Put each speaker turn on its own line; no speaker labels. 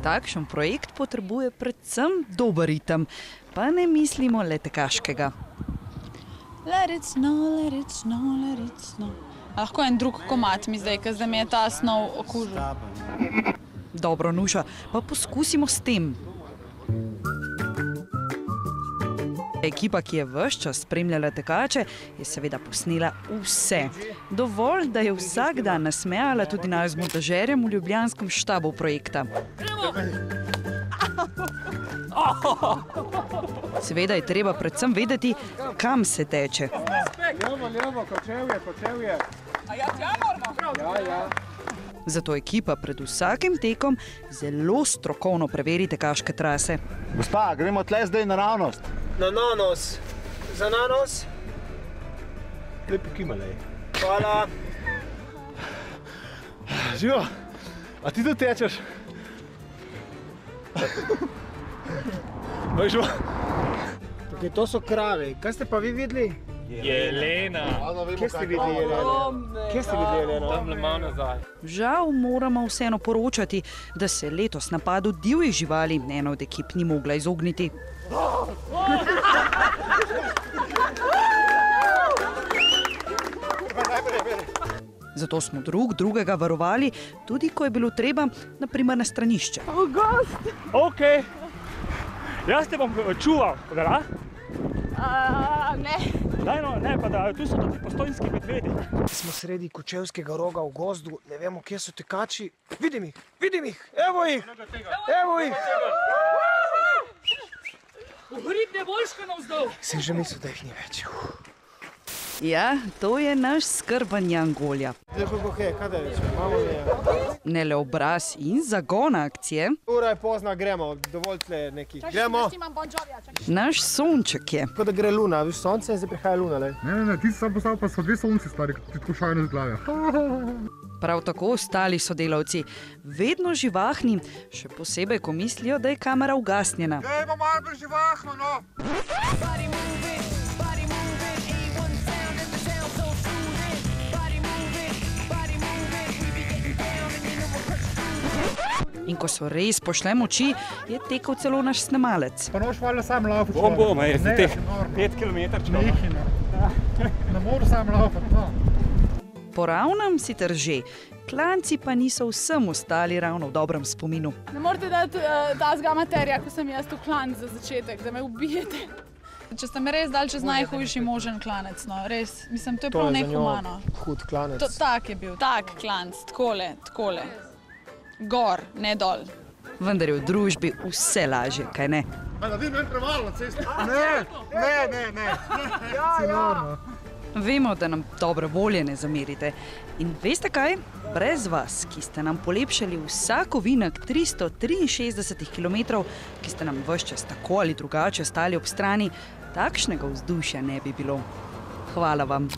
Takšen projekt potrebuje predvsem dober ritem, pa ne mislimo le tekaškega.
Let it snow, let it snow, let it snow. Lahko en drug komad mi zdaj, ker zdaj mi je ta snov okužil.
Dobro, Nuša, pa poskusimo s tem. Ekipa, ki je ves čas spremljala tekače, je seveda posnela vse. Dovolj, da je vsak dan nasmejala tudi naju z montažerjem v ljubljanskem štabu projekta. Seveda je treba predvsem vedeti, kam se teče.
Levo, kočevje. Ja.
Zato ekipa pred vsakim tekom zelo strokovno preveri tekaške trase.
Gospa, gremo tle zdaj naravnost.
Na nanos. Za nanos.
Lepo kimalej.
Hvala.
Živo, a ti tu tečeš? Živo.
Tukaj to so krave. Kaj ste pa vi videli?
Jelena.
Kje ste videli Jeleno?
Tam le malo nazaj.
Žal moramo vseeno poročati, da se letos napadu divjih živali ena od ekip ni mogla izogniti. Zato smo drug drugega varovali, tudi ko je bilo treba, na primer na stranišče.
Ok, jaz te bom čuval, da?
Ne.
Daj no, ne, pa da, tu so tudi postojnski medvedi.
Smo sredi Kočevskega roga v gozdu, ne vemo, kje so tekači. Vidim jih, evo jih.
Hrib ne boljška navzdol.
Sem že mislil, da jih ni več.
Ja, to je naš skrban Jan Golja.
Kaj da rečem, imamo je.
Ne le obraz in zagon akcije,
Ura je pozna, gremo, dovolj tle neki. Gremo.
naš sonček je.
Tako da gre luna, viš sonce in zdaj prihaja luna, le.
Ne, ti si sam postavil, pa so dve sonci stari, ti tako šajno z glave.
Prav tako ostali sodelavci, vedno živahni, še posebej, ko mislijo, da je kamera ugasnjena.
Dajmo malo bolj živahno, no! In ko so res pošle moči, je tekel celo naš snemalec. Pa noš malo sam laufati.
Bom, je za teh 5 kilometrčkov.
Ne moru sam laufati, no.
Po ravnem si trže, klanci pa niso vsem ostali ravno v dobrem spominu.
Ne morete dati tazga amaterja, ko sem jaz v klanc za začetek, da me ubijete. Če ste me res dali čez najhujši možen klanec, no, res. Mislim, to je prav nehumano.
Hud klanec.
Tak je bil, tak klanc, takole. Gor, ne dol.
Vendar je v družbi vse lažje, kaj ne?
Naredim en preval na cesti. Ne. Si norno.
Vemo, da nam dobre volje ne zamerite. In veste kaj? Brez vas, ki ste nam polepšali vsak ovinek 363 km, ki ste nam ves čas tako ali drugače stali ob strani, takšnega vzdušja ne bi bilo. Hvala vam.